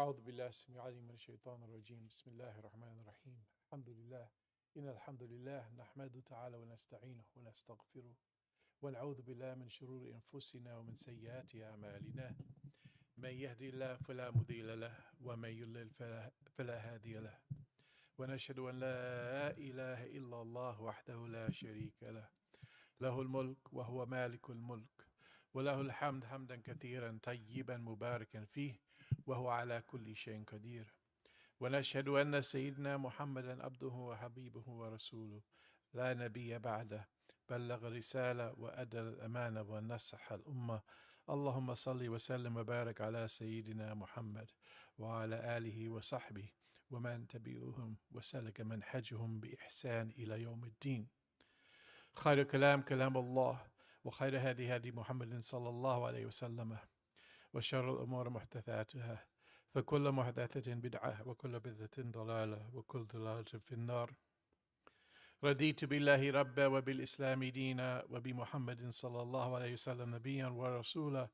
أعوذ بالله السميع العليم من الشيطان الرجيم بسم الله الرحمن الرحيم الحمد لله إن الحمد لله نحمده تعالى ونستعينه ونستغفره ونعوذ بالله من شرور أنفسنا ومن سيئات أعمالنا من يهدي الله فلا مضل له ومن يضلل فلا هادي له ونشهد أن لا إله إلا الله وحده لا شريك له له الملك وهو مالك الملك وله الحمد حمدا كثيرا طيبا مباركا فيه وهو على كل شيء قدير ونشهد أن سيدنا محمدا عبده وحبيبه ورسوله لا نبي بعده بلغ الرسالة وأدى الأمانة ونصح الأمة اللهم صل وسلم وبارك على سيدنا محمد وعلى آله وصحبه ومن تبعهم وسلك منهجهم بإحسان إلى يوم الدين خير كلام كلام الله وخير هدي محمد صلى الله عليه وسلم وشر الأمور محدثاتها فكل محدثة بدعة وكل بدعة ضلالة وكل ضلالة في النار رضيت بالله ربا وبالإسلام دينا وبمحمد صلى الله عليه وسلم نبيا ورسولا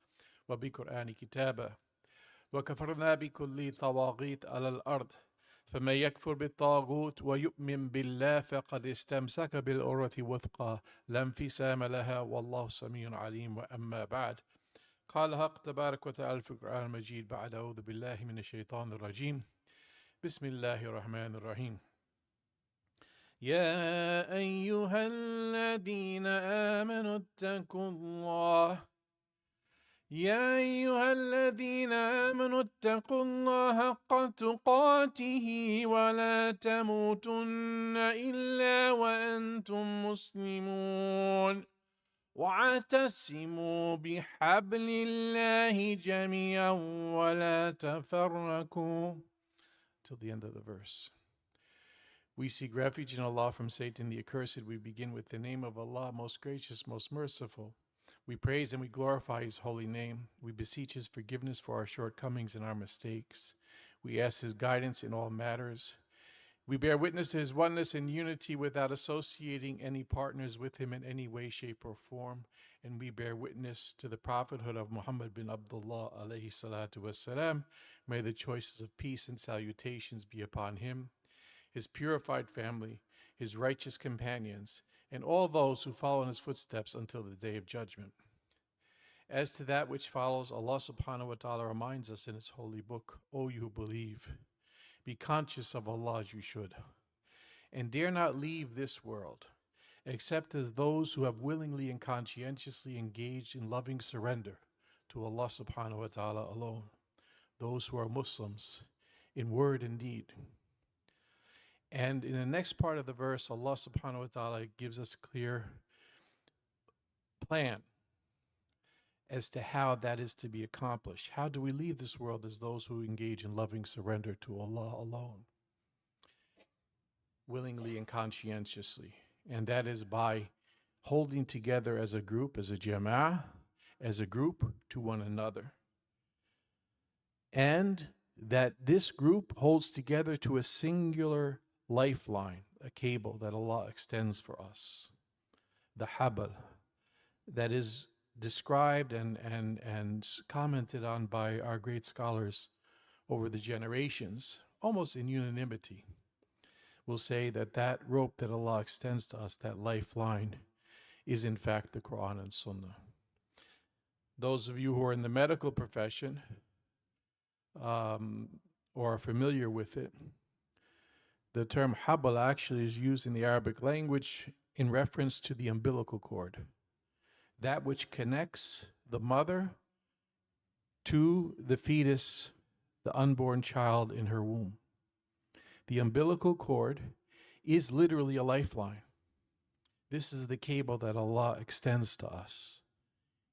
وبقرآن كتابا وكفرنا بكل طواغيت على الأرض فمن يكفر بالطاغوت ويؤمن بالله فقد استمسك بالعروة الوثقى لا انفصام لها والله سميع عليم وأما بعد قال حق تبارك وتعالى في القرآن المجيد بعد أعوذ بالله من الشيطان الرجيم بسم الله الرحمن الرحيم يا أيها الذين آمنوا اتقوا الله يا أيها الذين آمنوا اتقوا الله حق تقاته ولا تموتن إلا وأنتم مسلمون واعتصموا بحبل الله جميعا ولا تفرقوا. Till the end of the verse. We seek refuge in Allah from Satan the accursed. We begin with the name of Allah, most gracious, most merciful. We praise and we glorify His holy name. We beseech His forgiveness for our shortcomings and our mistakes. We ask His guidance in all matters. We bear witness to His oneness and unity without associating any partners with Him in any way, shape, or form. And we bear witness to the prophethood of Muhammad bin Abdullah alayhi salatu wassalam. May the choices of peace and salutations be upon him, his purified family, his righteous companions, and all those who follow in his footsteps until the day of judgment. As to that which follows, Allah subhanahu wa ta'ala reminds us in His holy book, O you who believe, be conscious of Allah as you should, and dare not leave this world, except as those who have willingly and conscientiously engaged in loving surrender to Allah subhanahu wa ta'ala alone, those who are Muslims in word and deed. And in the next part of the verse, Allah subhanahu wa ta'ala gives us a clear plan as to how that is to be accomplished. How do we leave this world as those who engage in loving surrender to Allah alone, willingly and conscientiously? And that is by holding together as a group, as a Jumu'ah, as a group to one another. And that this group holds together to a singular lifeline, a cable that Allah extends for us, the habal, that is described and commented on by our great scholars over the generations, almost in unanimity, will say that that rope that Allah extends to us, that lifeline, is in fact the Quran and Sunnah. Those of you who are in the medical profession or are familiar with it, the term habal actually is used in the Arabic language in reference to the umbilical cord, that which connects the mother to the fetus, the unborn child in her womb. The umbilical cord is literally a lifeline. This is the cable that Allah extends to us.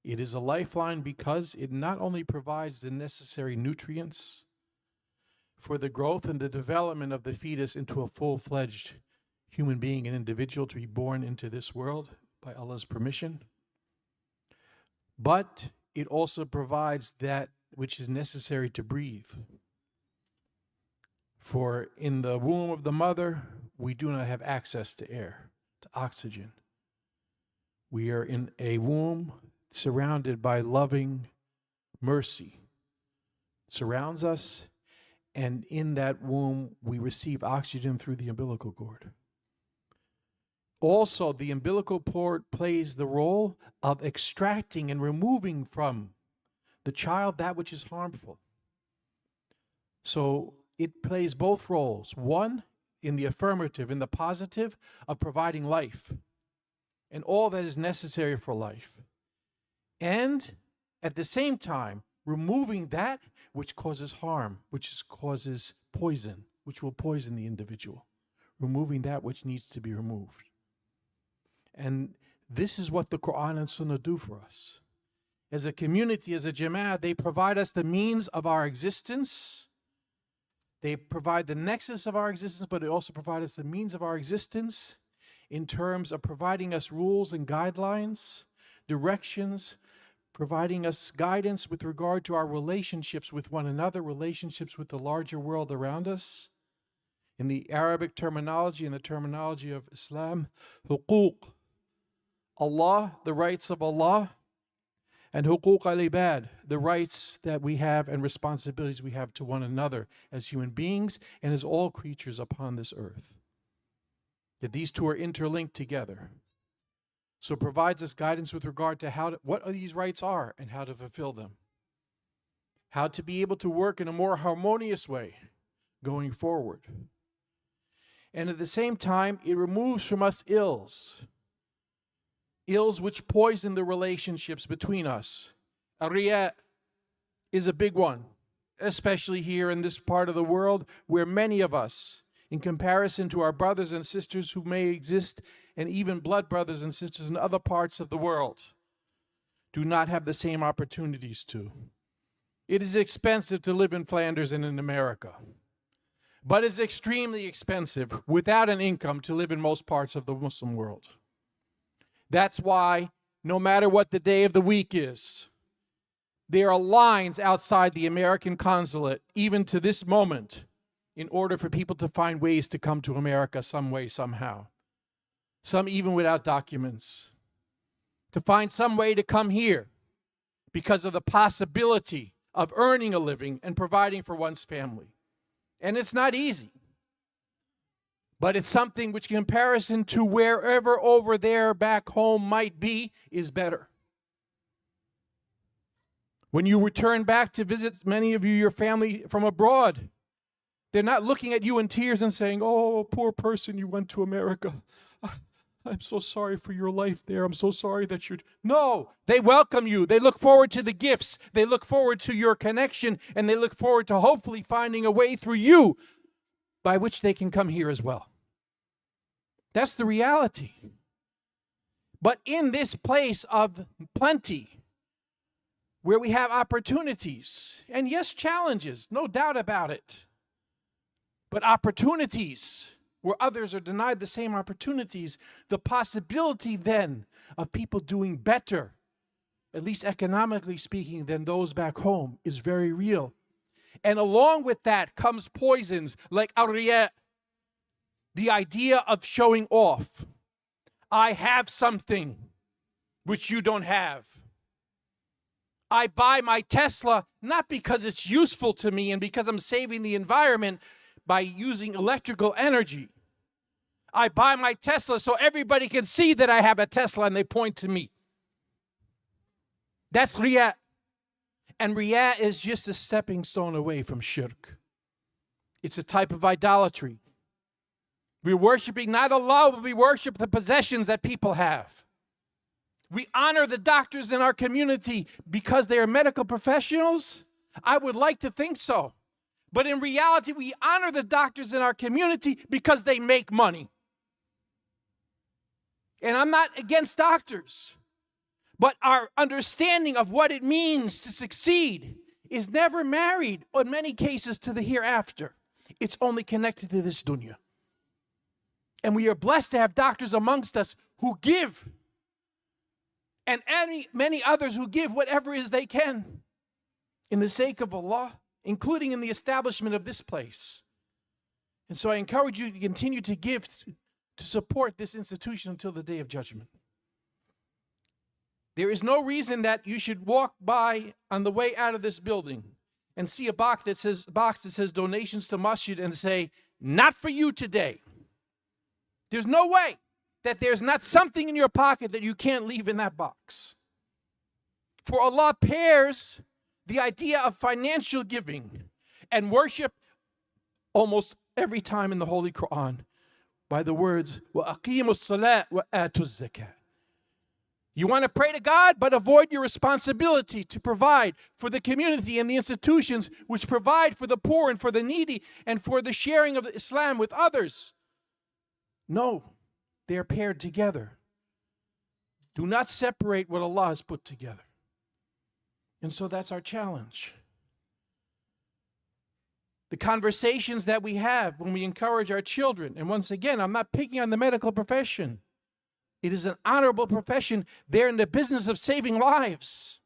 It is a lifeline because it not only provides the necessary nutrients for the growth and the development of the fetus into a full-fledged human being, an individual to be born into this world by Allah's permission, but it also provides that which is necessary to breathe. For in the womb of the mother, we do not have access to air, to oxygen. We are in a womb surrounded by loving mercy. It surrounds us, And in that womb, we receive oxygen through the umbilical cord. Also, the umbilical cord plays the role of extracting and removing from the child that which is harmful. So it plays both roles. One, in the affirmative, in the positive, of providing life and all that is necessary for life. And at the same time, removing that which causes harm, causes poison, which will poison the individual. Removing that which needs to be removed. And this is what the Quran and Sunnah do for us. As a community, as a Jumu'ah, they provide us the means of our existence. They provide the nexus of our existence, but they also provide us the means of our existence in terms of providing us rules and guidelines, directions, providing us guidance with regard to our relationships with one another, relationships with the larger world around us. In the Arabic terminology and the terminology of Islam, huquq, Allah, the rights of Allah, and huquq al-ibad, the rights that we have and responsibilities we have to one another as human beings and as all creatures upon this earth. Yet these two are interlinked together. So it provides us guidance with regard to what these rights are and how to fulfill them. How to be able to work in a more harmonious way going forward. And at the same time, it removes from us ills which poison the relationships between us. Riya is a big one, especially here in this part of the world where many of us, in comparison to our brothers and sisters who may exist, and even blood brothers and sisters in other parts of the world, do not have the same opportunities to. It is expensive to live in Flanders and in America, but it's extremely expensive without an income to live in most parts of the Muslim world. That's why, no matter what the day of the week is, there are lines outside the American consulate, even to this moment, in order for people to find ways to come to America some way, somehow. Some even without documents. To find some way to come here because of the possibility of earning a living and providing for one's family. And it's not easy. But it's something which, in comparison to wherever over there back home might be, is better. When you return back to visit many of you, your family from abroad, they're not looking at you in tears and saying, "Oh, poor person, you went to America. I'm so sorry for your life there. I'm so sorry that you're..." No, they welcome you. They look forward to the gifts. They look forward to your connection. And they look forward to hopefully finding a way through you by which they can come here as well. That's the reality. But in this place of plenty, where we have opportunities, and yes, challenges, no doubt about it, but opportunities where others are denied the same opportunities, the possibility then of people doing better, at least economically speaking, than those back home is very real. And along with that comes poisons like ar-riya, the idea of showing off. I have something which you don't have. I buy my Tesla not because it's useful to me and because I'm saving the environment by using electrical energy. I buy my Tesla so everybody can see that I have a Tesla and they point to me. That's riya. And riya is just a stepping stone away from shirk. It's a type of idolatry. We're worshiping not Allah, but we worship the possessions that people have. We honor the doctors in our community because they are medical professionals. I would like to think so. But in reality, we honor the doctors in our community because they make money. And I'm not against doctors, but our understanding of what it means to succeed is never married, in many cases, to the hereafter. It's only connected to this dunya. And we are blessed to have doctors amongst us who give, and many others who give whatever is they can in the sake of Allah, including in the establishment of this place. And so I encourage you to continue to give to support this institution until the day of judgment. There is no reason that you should walk by on the way out of this building and see a box that says donations to masjid and say, not for you today. There's no way that there's not something in your pocket that you can't leave in that box. For Allah pairs the idea of financial giving and worship almost every time in the Holy Quran by the words, وَأَقِيمُوا الصَّلَاةَ وَآتُوا الزَّكَاةَ. You want to pray to God, but avoid your responsibility to provide for the community and the institutions which provide for the poor and for the needy and for the sharing of Islam with others. No, they are paired together. Do not separate what Allah has put together. And so that's our challenge. The conversations that we have when we encourage our children, and once again, I'm not picking on the medical profession. It is an honorable profession. They're in the business of saving lives.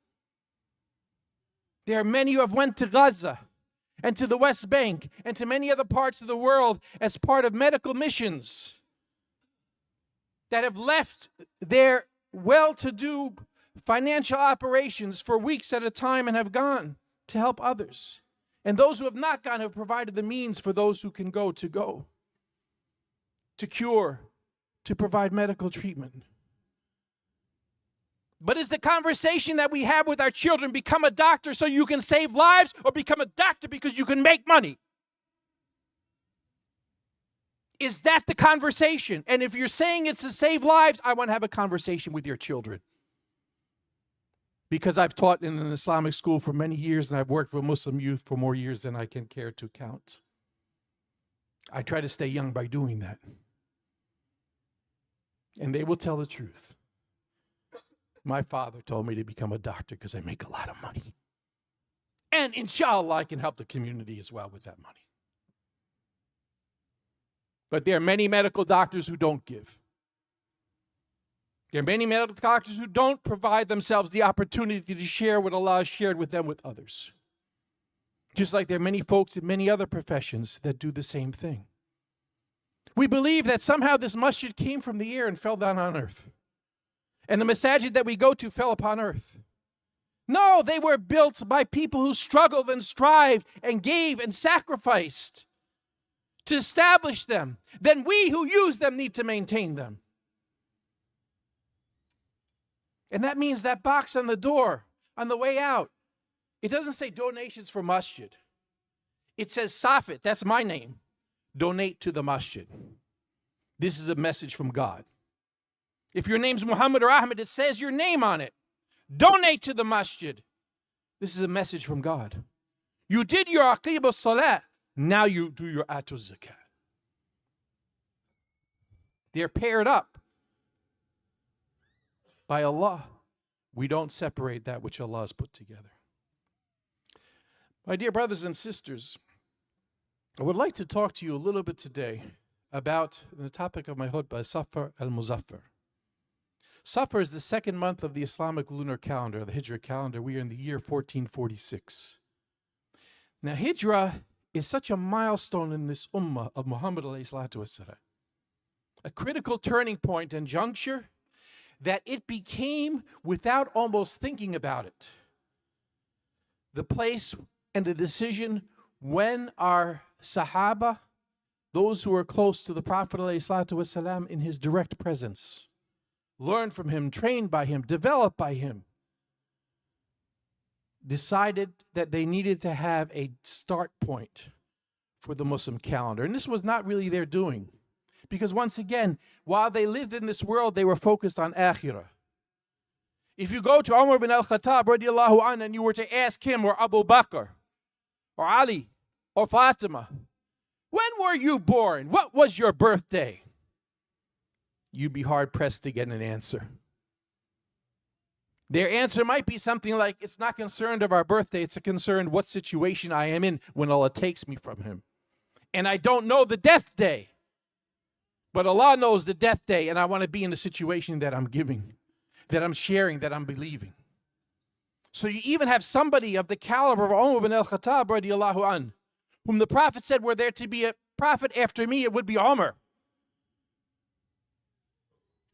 There are many who have went to Gaza and to the West Bank and to many other parts of the world as part of medical missions that have left their well-to-do financial operations for weeks at a time and have gone to help others. And those who have not gone have provided the means for those who can go, to cure, to provide medical treatment. But is the conversation that we have with our children become a doctor so you can save lives, or become a doctor because you can make money? Is that the conversation? And if you're saying it's to save lives, I want to have a conversation with your children. Because I've taught in an Islamic school for many years, and I've worked with Muslim youth for more years than I can care to count. I try to stay young by doing that. And they will tell the truth. My father told me to become a doctor because I make a lot of money. And inshallah, I can help the community as well with that money. But there are many medical doctors who don't give. There are many medical doctors who don't provide themselves the opportunity to share what Allah has shared with them with others. Just like there are many folks in many other professions that do the same thing. We believe that somehow this masjid came from the air and fell down on earth. And the masajid that we go to fell upon earth. No, they were built by people who struggled and strived and gave and sacrificed to establish them. Then we who use them need to maintain them. And that means that box on the door, on the way out, it doesn't say donations for masjid. It says Safit, that's my name. Donate to the masjid. This is a message from God. If your name's Muhammad or Ahmed, it says your name on it. Donate to the masjid. This is a message from God. You did your aqib salat. Now you do your atu zakat. They're paired up by Allah. We don't separate that which Allah has put together. My dear brothers and sisters, I would like to talk to you a little bit today about the topic of my khutbah, Safar al-Muzaffar. Safar is the second month of the Islamic lunar calendar, the Hijra calendar. We are in the year 1446. Now, Hijra is such a milestone in this ummah of Muhammad alayhi salatu wasalam, a critical turning point and juncture that it became, without almost thinking about it, the place and the decision when our Sahaba, those who are close to the Prophet ﷺ in his direct presence, learned from him, trained by him, developed by him, decided that they needed to have a start point for the Muslim calendar. And this was not really their doing. Because once again, while they lived in this world, they were focused on akhirah. If you go to Umar ibn al-Khattab radiallahu anhu and you were to ask him, or Abu Bakr, or Ali, or Fatima, when were you born? What was your birthday? You'd be hard-pressed to get an answer. Their answer might be something like, it's not concerned of our birthday, it's a concern what situation I am in when Allah takes me from him. And I don't know the death day. But Allah knows the death day, and I want to be in the situation that I'm giving, that I'm sharing, that I'm believing. So you even have somebody of the caliber of Umar ibn al-Khattab radiallahu anh, whom the Prophet said, were there to be a prophet after me, it would be Umar,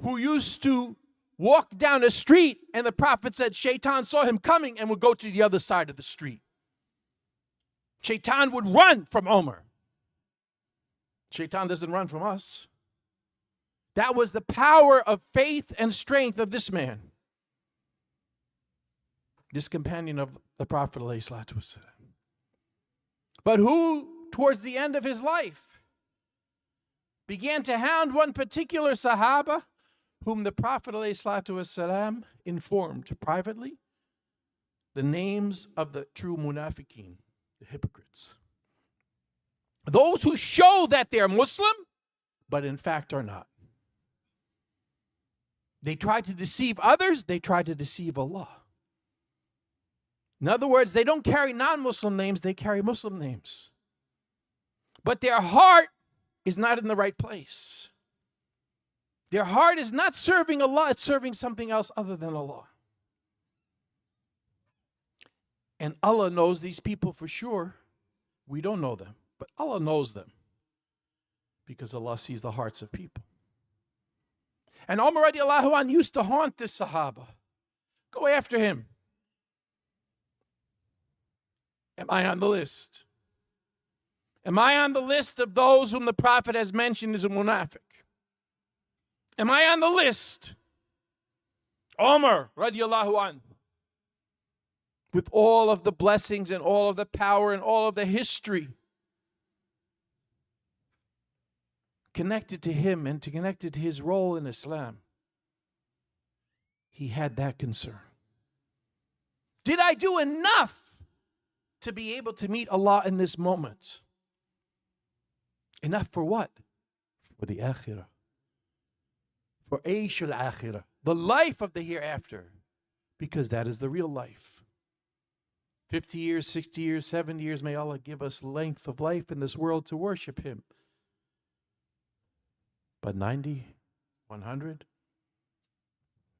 who used to walk down a street, and the Prophet said Shaitan saw him coming and would go to the other side of the street. Shaitan would run from Umar. Shaitan doesn't run from us. That was the power of faith and strength of this man, this companion of the Prophet ﷺ. But who, towards the end of his life, began to hound one particular Sahaba whom the Prophet ﷺ informed privately the names of the true munafiqeen, the hypocrites. Those who show that they're Muslim, but in fact are not. They try to deceive others, they try to deceive Allah. In other words, they don't carry non-Muslim names, they carry Muslim names. But their heart is not in the right place. Their heart is not serving Allah, it's serving something else other than Allah. And Allah knows these people for sure. We don't know them, but Allah knows them because Allah sees the hearts of people. And Umar radiallahu anh used to haunt this Sahaba. Go after him. Am I on the list? Am I on the list of those whom the Prophet has mentioned as a munafiq? Am I on the list? Umar radiallahu anh, with all of the blessings and all of the power and all of the history connected to him and connected to his role in Islam, he had that concern. Did I do enough to be able to meet Allah in this moment? Enough for what? For the akhirah. For Aishul akhirah, the life of the hereafter, because that is the real life. 50 years, 60 years, 70 years, may Allah give us length of life in this world to worship Him. But 90, 100,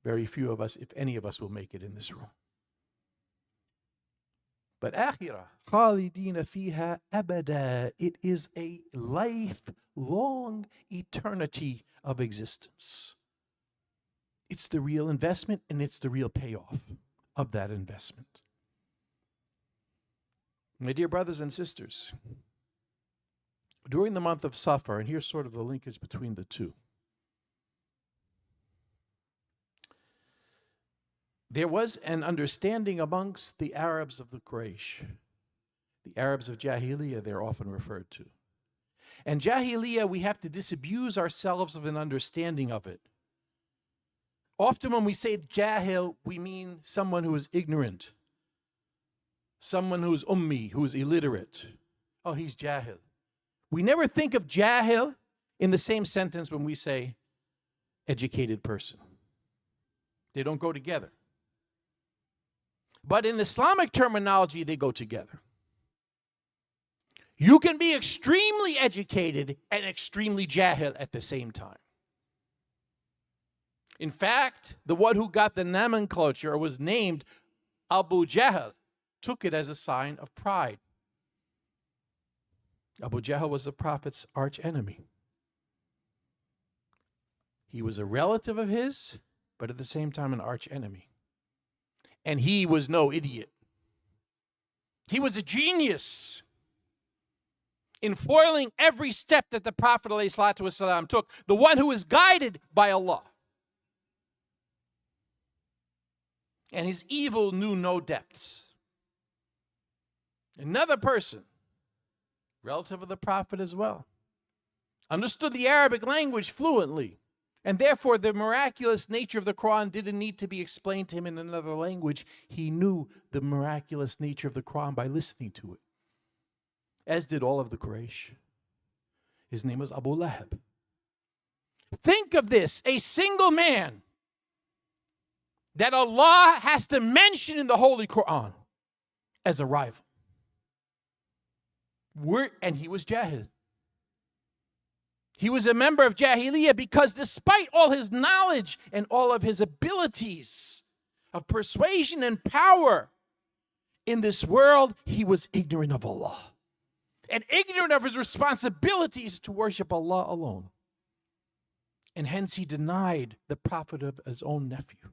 very few of us, if any of us, will make it in this room. But akhirah, khalidina fiha abada, it is a lifelong eternity of existence. It's the real investment and it's the real payoff of that investment. My dear brothers and sisters, during the month of Safar, and here's sort of the linkage between the two, there was an understanding amongst the Arabs of the Quraysh, the Arabs of Jahiliyyah, they're often referred to. And Jahiliyyah, we have to disabuse ourselves of an understanding of it. Often when we say Jahil, we mean someone who is ignorant, someone who is ummi, who is illiterate. Oh, he's Jahil. We never think of Jahil in the same sentence when we say educated person. They don't go together. But in Islamic terminology, they go together. You can be extremely educated and extremely jahil at the same time. In fact, the one who got the nomenclature or was named Abu Jahl took it as a sign of pride. Abu Jahl was the Prophet's arch enemy. He was a relative of his, but at the same time an arch enemy. And he was no idiot. He was a genius in foiling every step that the Prophet ﷺ took, the one who was guided by Allah. And his evil knew no depths. Another person, relative of the Prophet as well, understood the Arabic language fluently, and therefore the miraculous nature of the Quran didn't need to be explained to him in another language. He knew the miraculous nature of the Quran by listening to it, as did all of the Quraysh. His name was Abu Lahab. Think of this, a single man that Allah has to mention in the Holy Quran as a rival. And he was Jahil. He was a member of Jahiliyyah because despite all his knowledge and all of his abilities of persuasion and power in this world, he was ignorant of Allah and ignorant of his responsibilities to worship Allah alone. And hence he denied the Prophet of his own nephew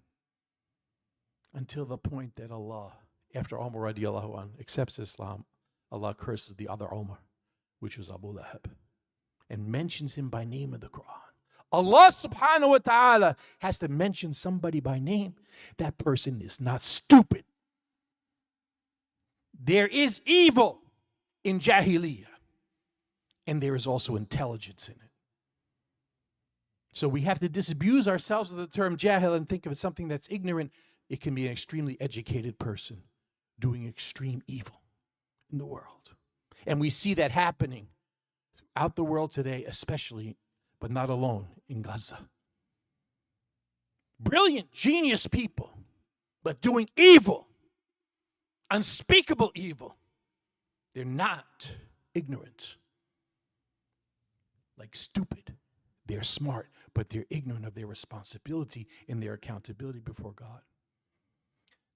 until the point that Allah, after Umar radiallahu anh, accepts Islam, Allah curses the other Omar, which was Abu Lahab, and mentions him by name in the Quran. Allah subhanahu wa ta'ala has to mention somebody by name. That person is not stupid. There is evil in Jahiliyyah, and there is also intelligence in it. So we have to disabuse ourselves of the term jahil and think of it as something that's ignorant. It can be an extremely educated person doing extreme evil in the world. And we see that happening throughout the world today, especially, but not alone, in Gaza. Brilliant, genius people, but doing evil, unspeakable evil. They're not ignorant, like stupid. They're smart, but they're ignorant of their responsibility and their accountability before God.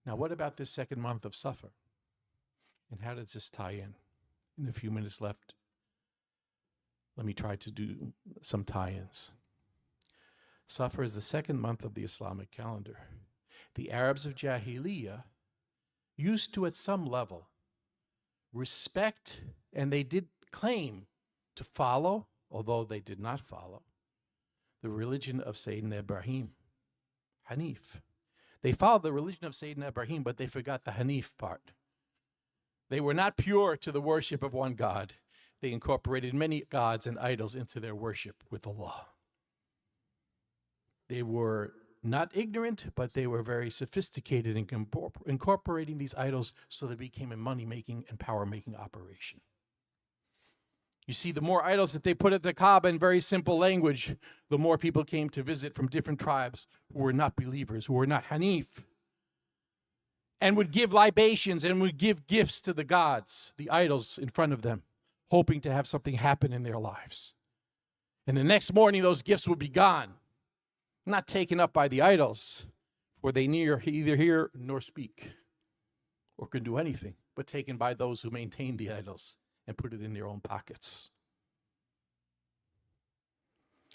Now, what about this second month of Safar? And how does this tie in? In the few minutes left, let me try to do some tie-ins. Safar is the second month of the Islamic calendar. The Arabs of Jahiliyyah used to, at some level, respect, and they did claim to follow, although they did not follow, the religion of Sayyidina Ibrahim, Hanif. They followed the religion of Sayyidina Ibrahim, but they forgot the Hanif part. They were not pure to the worship of one God. They incorporated many gods and idols into their worship with Allah. They were not ignorant, but they were very sophisticated in incorporating these idols so they became a money-making and power-making operation. You see, the more idols that they put at the Kaaba in very simple language, the more people came to visit from different tribes who were not believers, who were not Hanif, and would give libations and would give gifts to the gods, the idols in front of them, hoping to have something happen in their lives. And the next morning, those gifts would be gone, not taken up by the idols, for they neither hear nor speak or can do anything, but taken by those who maintain the idols and put it in their own pockets.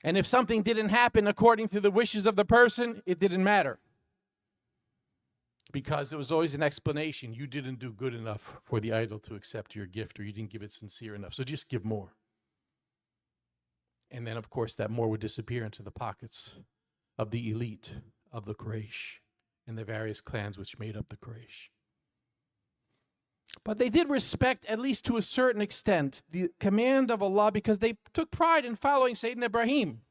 And if something didn't happen according to the wishes of the person, it didn't matter. Because there was always an explanation. You didn't do good enough for the idol to accept your gift, or you didn't give it sincere enough. So just give more. And then, of course, that more would disappear into the pockets of the elite of the Quraysh and the various clans which made up the Quraysh. But they did respect, at least to a certain extent, the command of Allah because they took pride in following Sayyidina Ibrahim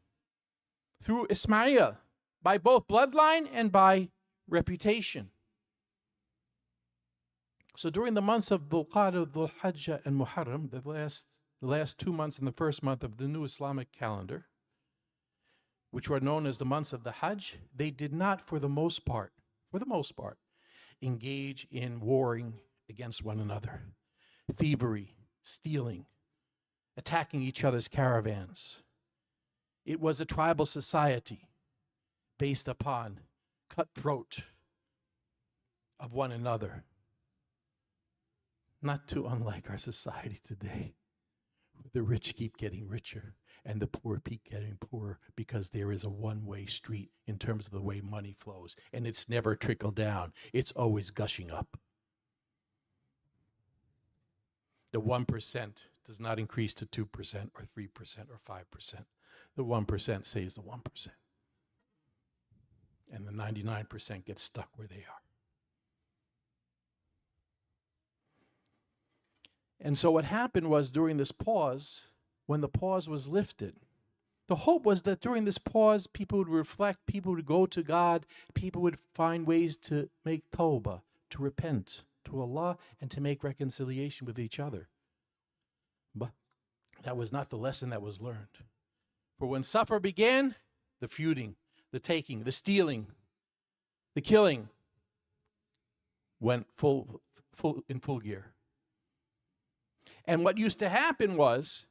through Ismail, by both bloodline and by reputation. So during the months of Dhul Qa'dah, Dhul Hajjah, and Muharram, the last 2 months and the first month of the new Islamic calendar, which were known as the months of the Hajj, they did not, for the most part, engage in warring against one another, thievery, stealing, attacking each other's caravans. It was a tribal society based upon cutthroat of one another, not too unlike our society today, where the rich keep getting richer and the poor keep getting poorer because there is a one-way street in terms of the way money flows, and it's never trickled down. It's always gushing up. The 1% does not increase to 2% or 3% or 5%. The 1% stays the 1%. And the 99% gets stuck where they are. And so what happened was during this pause, when the pause was lifted, the hope was that during this pause, people would reflect, people would go to God, people would find ways to make tawbah, to repent to Allah, and to make reconciliation with each other. But that was not the lesson that was learned. For when Safar began, the feuding, the taking, the stealing, the killing went in full gear. And what used to happen was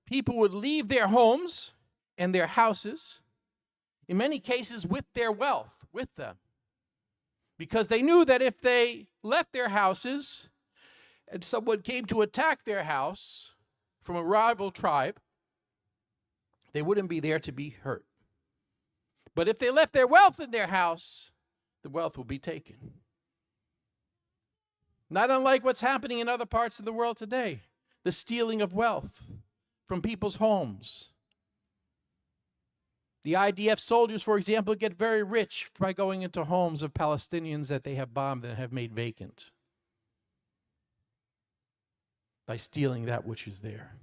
people would leave their homes and their houses, in many cases with their wealth with them, because they knew that if they left their houses and someone came to attack their house from a rival tribe, they wouldn't be there to be hurt. But if they left their wealth in their house, the wealth would be taken. Not unlike what's happening in other parts of the world today. The stealing of wealth from people's homes. The IDF soldiers, for example, get very rich by going into homes of Palestinians that they have bombed and have made vacant, by stealing that which is there.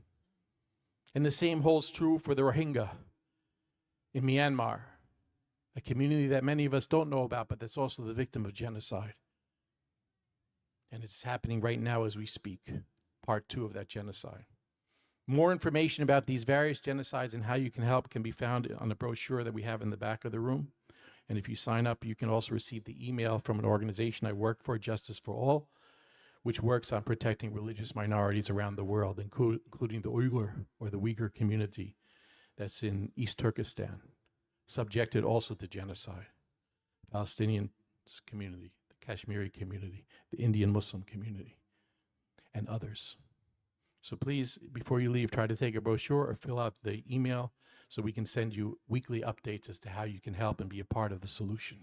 And the same holds true for the Rohingya in Myanmar, a community that many of us don't know about, but that's also the victim of genocide. And it's happening right now as we speak, part 2 of that genocide. More information about these various genocides and how you can help can be found on the brochure that we have in the back of the room. And if you sign up, you can also receive the email from an organization I work for, Justice for All, which works on protecting religious minorities around the world, including the Uyghur community that's in East Turkestan, subjected also to genocide. Palestinian community, the Kashmiri community, the Indian Muslim community, and others. So please, before you leave, try to take a brochure or fill out the email so we can send you weekly updates as to how you can help and be a part of the solution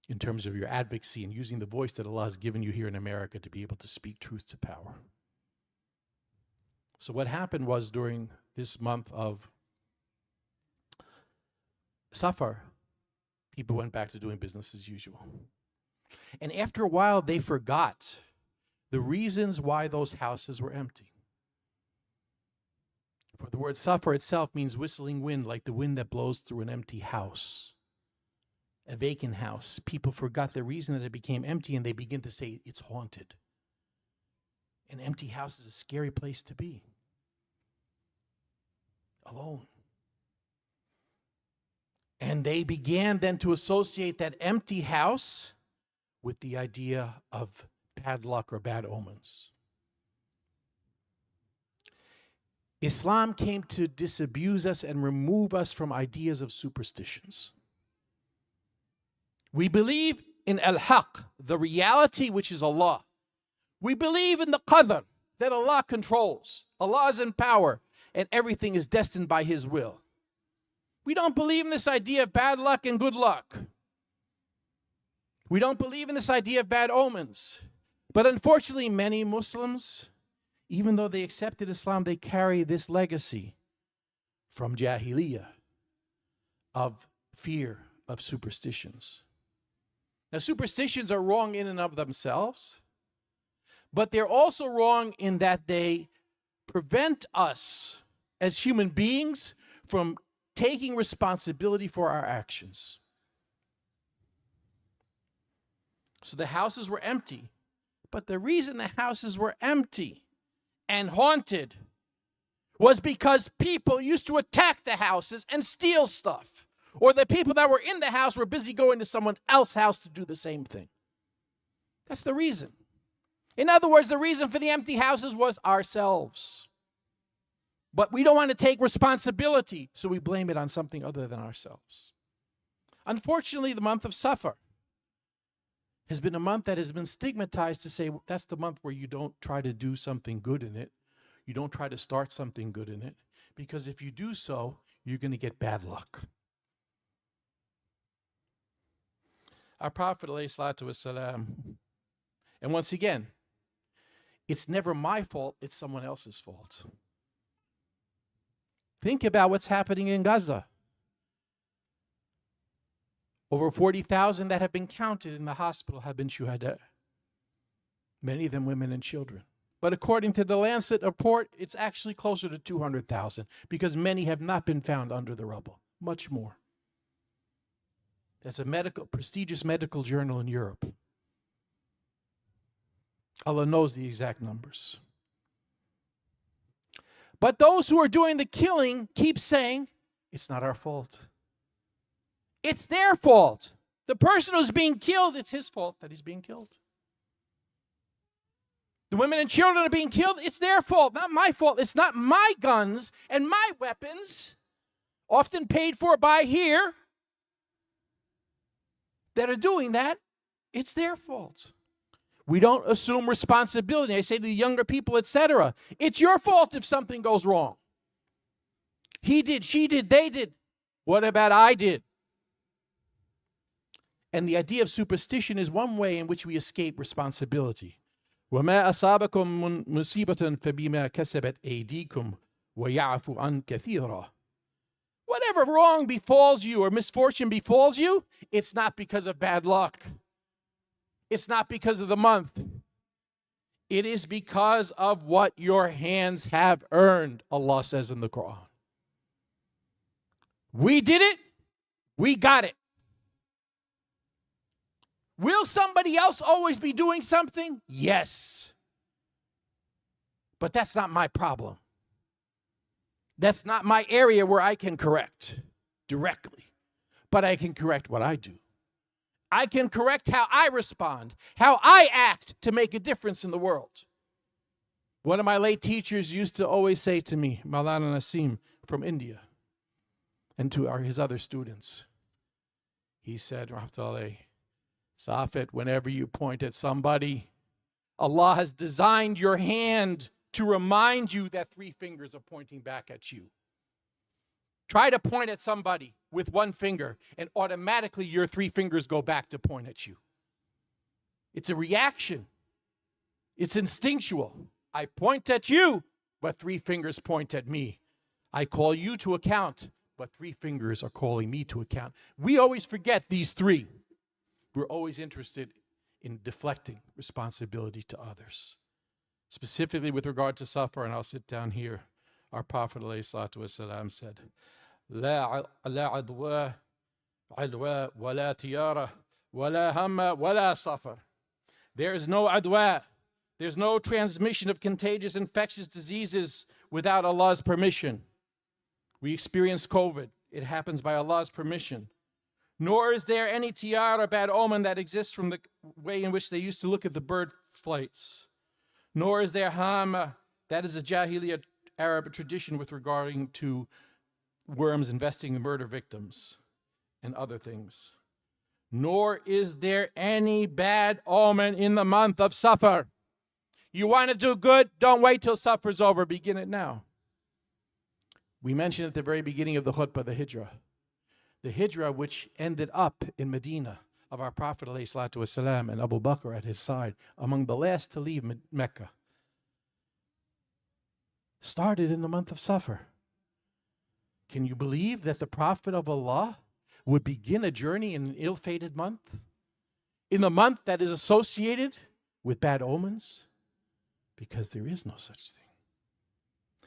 in terms of your advocacy and using the voice that Allah has given you here in America to be able to speak truth to power. So what happened was, during this month of Safar, people went back to doing business as usual. And after a while, they forgot the reasons why those houses were empty. For the word Safar itself means whistling wind, like the wind that blows through an empty house, a vacant house. People forgot the reason that it became empty, and they begin to say it's haunted. An empty house is a scary place to be. Alone. And they began then to associate that empty house with the idea of bad luck or bad omens. Islam came to disabuse us and remove us from ideas of superstitions. We believe in al-haq, the reality which is Allah. We believe in the qadr, that Allah controls. Allah is in power and everything is destined by His will. We don't believe in this idea of bad luck and good luck. We don't believe in this idea of bad omens. But unfortunately, many Muslims, even though they accepted Islam, they carry this legacy from Jahiliyyah, of fear, of superstitions. Now, superstitions are wrong in and of themselves, but they're also wrong in that they prevent us as human beings from taking responsibility for our actions. So the houses were empty. But the reason the houses were empty and haunted was because people used to attack the houses and steal stuff. Or the people that were in the house were busy going to someone else's house to do the same thing. That's the reason. In other words, the reason for the empty houses was ourselves. But we don't want to take responsibility, so we blame it on something other than ourselves. Unfortunately, the month of Safar has been a month that has been stigmatized to say that's the month where you don't try to do something good in it. You don't try to start something good in it. Because if you do so, you're going to get bad luck. Our Prophet ﷺ, and once again, it's never my fault, it's someone else's fault. Think about what's happening in Gaza. Over 40,000 that have been counted in the hospital have been shuhada. Many of them women and children. But according to the Lancet report, it's actually closer to 200,000 because many have not been found under the rubble. Much more. That's a prestigious medical journal in Europe. Allah knows the exact numbers. But those who are doing the killing keep saying, it's not our fault. It's their fault. The person who's being killed, it's his fault that he's being killed. The women and children are being killed, it's their fault, not my fault. It's not my guns and my weapons, often paid for by here, that are doing that. It's their fault. We don't assume responsibility. I say to the younger people, etc., it's your fault if something goes wrong. He did, she did, they did. What about I did? And the idea of superstition is one way in which we escape responsibility. وَمَا أَصَابَكُم مِّن مُّصِيبَةٍ فَبِمَا كَسَبَتْ أَيْدِيكُمْ وَيَعْفُ عَن كَثِيرًا. Whatever wrong befalls you or misfortune befalls you, it's not because of bad luck. It's not because of the month. It is because of what your hands have earned, Allah says in the Quran. We did it. We got it. Will somebody else always be doing something? Yes. But that's not my problem. That's not my area where I can correct directly. But I can correct what I do. I can correct how I respond, how I act to make a difference in the world. One of my late teachers used to always say to me, Maulana Nasim from India, and to his other students, he said, Rahmatullahi, Safet, whenever you point at somebody, Allah has designed your hand to remind you that 3 fingers are pointing back at you. Try to point at somebody with 1 finger, and automatically your 3 fingers go back to point at you. It's a reaction. It's instinctual. I point at you, but 3 fingers point at me. I call you to account, but 3 fingers are calling me to account. We always forget these 3. We're always interested in deflecting responsibility to others. Specifically with regard to safar, and I'll sit down here, our Prophet ﷺ said, لا عدوى عدوى ولا تيارة ولا هم ولا سفر. There is no adwa. There's no transmission of contagious infectious diseases without Allah's permission. We experience COVID. It happens by Allah's permission. Nor is there any tiara, bad omen, that exists from the way in which they used to look at the bird flights. Nor is there hama, that is a Jahiliyyah Arab tradition with regarding to worms investing in murder victims and other things. Nor is there any bad omen in the month of Safar. You want to do good? Don't wait till Safar's over. Begin it now. We mentioned at the very beginning of the Khutbah, the Hijrah. The Hijrah which ended up in Medina of our Prophet ﷺ and Abu Bakr at his side, among the last to leave Mecca, started in the month of Safar. Can you believe that the Prophet of Allah would begin a journey in an ill-fated month? In the month that is associated with bad omens? Because there is no such thing.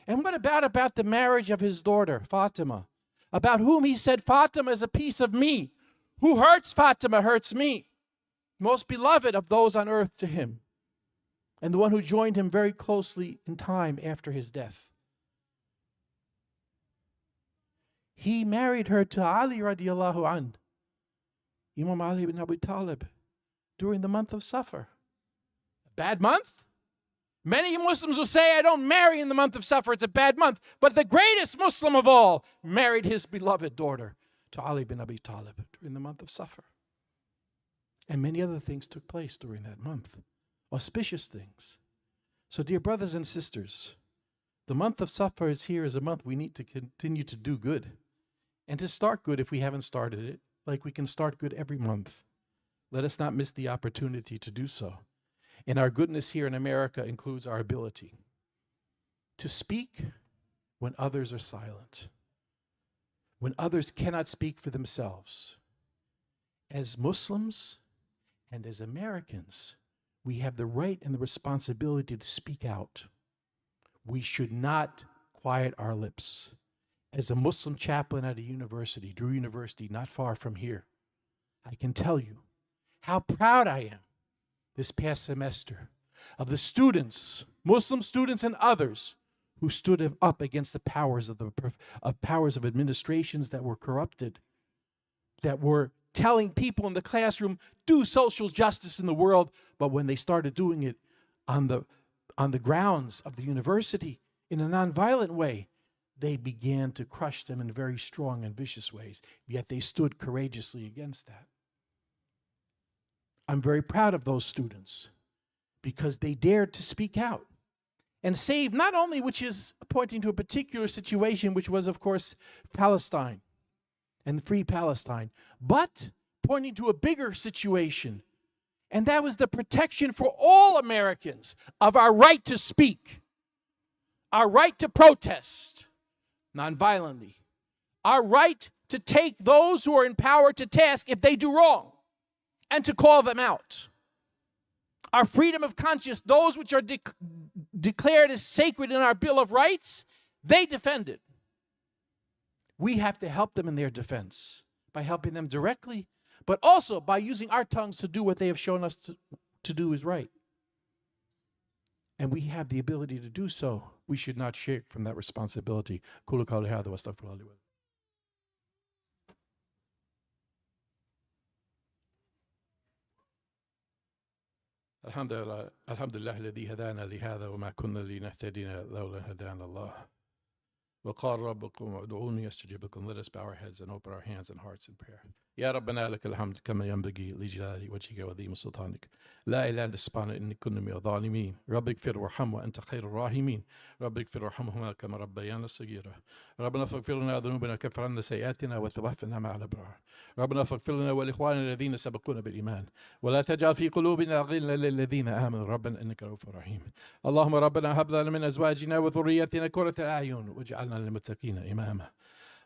And what about the marriage of his daughter, Fatima, about whom he said, Fatima is a piece of me. Who hurts Fatima hurts me. Most beloved of those on earth to him, and the one who joined him very closely in time after his death. He married her to Ali radiallahu an, Imam Ali ibn Abi Talib, during the month of Safar. A bad month? Many Muslims will say, I don't marry in the month of Safar, it's a bad month. But the greatest Muslim of all married his beloved daughter to Ali ibn Abi Talib during the month of Safar. And many other things took place during that month. Auspicious things. So dear brothers and sisters, the month of Safar is here as a month we need to continue to do good. And to start good if we haven't started it, like we can start good every month. Let us not miss the opportunity to do so. And our goodness here in America includes our ability to speak when others are silent, when others cannot speak for themselves. As Muslims and as Americans, we have the right and the responsibility to speak out. We should not quiet our lips. As a Muslim chaplain at a university, Drew University, not far from here, I can tell you how proud I am this past semester of the students, Muslim students and others, who stood up against the powers of administrations that were corrupted, that were telling people in the classroom, do social justice in the world, but when they started doing it on the grounds of the university in a nonviolent way, they began to crush them in very strong and vicious ways, yet they stood courageously against that. I'm very proud of those students because they dared to speak out and save not only, which is pointing to a particular situation, which was, of course, Palestine and free Palestine, but pointing to a bigger situation. And that was the protection for all Americans of our right to speak, our right to protest nonviolently, our right to take those who are in power to task if they do wrong and to call them out. Our freedom of conscience, those which are declared as sacred in our Bill of Rights, they defended. We have to help them in their defense by helping them directly, but also by using our tongues to do what they have shown us to do is right. And we have the ability to do so. We should not shirk from that responsibility. قولوا قولي هذا واستغفر الله لي ولكم. الحمد لله الذي هدانا لهذا وما كنا لنهتدي لولا هدانا الله. وقال ربكم ادعوني استجب لكم. Let us bow our heads and open our hands and hearts in prayer. يا ربنا لك الحمد كما ينبغي لجلال وجهك وعظيم سلطانك. لا إله إلا سبحانك إني كنا من الظالمين. رب اغفر وارحم وأنت خير الراحمين. رب اغفر وارحمهما كما ربيانا صغيرا. ربنا فاغفر لنا ذنوبنا كفر عنا سيئاتنا وتوفنا مع الأبرار. ربنا فاغفر لنا ولإخواننا الذين سبقونا بالإيمان ولا تجعل في قلوبنا غلا للذين آمنوا ربنا إنك رؤوف رحيم. اللهم ربنا هب لنا من أزواجنا وذرياتنا قرة أعين واجعلنا للمتقين إماما.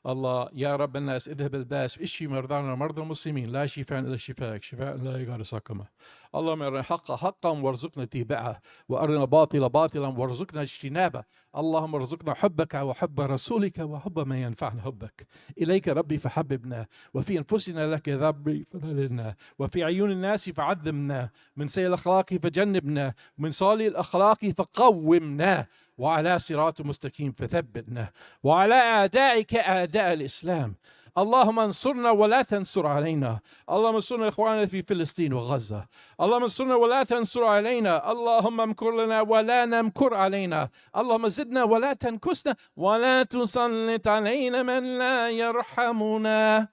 الله يا رب الناس اذهب الباس اشفي مرضانا ومرضى المسلمين لا شفاء الا شفاءك شفاء لا يغادر سقما. اللهم ارنا الحق حقا وارزقنا اتباعه وارنا الباطل باطلا وارزقنا اجتنابه. اللهم ارزقنا حبك وحب رسولك وحب ما ينفعنا حبك. اليك ربي فحببنا وفي انفسنا لك يا ربي فذللنا وفي عيون الناس فعذبنا من سيء الاخلاق فجنبنا ومن صالح الاخلاق فقومنا وعلى صراط مستقيم فثبتنا وعلى أعدائك أعداء الإسلام. اللهم انصرنا ولا تنصر علينا. اللهم انصرنا إخواننا في فلسطين وغزة. اللهم انصرنا ولا تنصر علينا. اللهم امكر لنا ولا نمكر علينا. اللهم زدنا ولا تنكسنا ولا تسلط علينا من لا يرحمنا.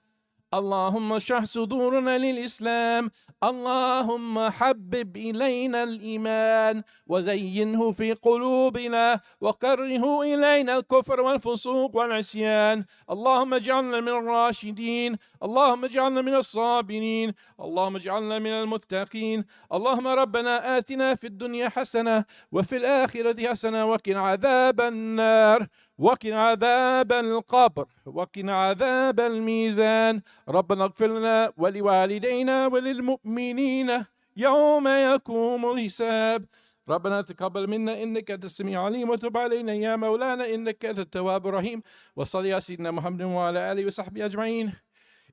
اللهم اشرح صدورنا للإسلام. اللهم حبب إلينا الإيمان وزينه في قلوبنا وكره إلينا الكفر والفسوق والعصيان. اللهم اجعلنا من الراشدين. اللهم اجعلنا من الصابرين. اللهم اجعلنا من المتقين. اللهم ربنا آتنا في الدنيا حسنة وفي الآخرة حسنة وقنا عذاب النار وقنا عذاب القبر وقنا عذاب الميزان. ربنا اغفر لنا ولوالدينا وللمؤمنين يوم يقوم الحساب. ربنا تقبل منا إنك أنت السميع العليم وتب علينا يا مولانا إنك أنت التواب الرحيم. وصل على سيدنا محمد وعلى آله وصحبه أجمعين.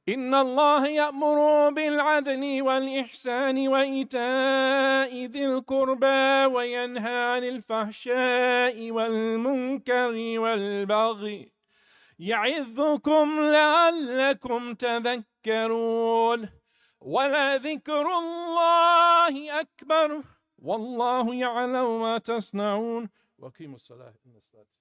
إن الله يأمر بالعدل والإحسان وإيتاء ذي القربى وينهى عن الفحشاء والمنكر والبغي يعظكم لعلكم تذكرون. ولذكر الله أكبر والله يعلم ما تصنعون. وأقيموا الصلاة إن الصلاة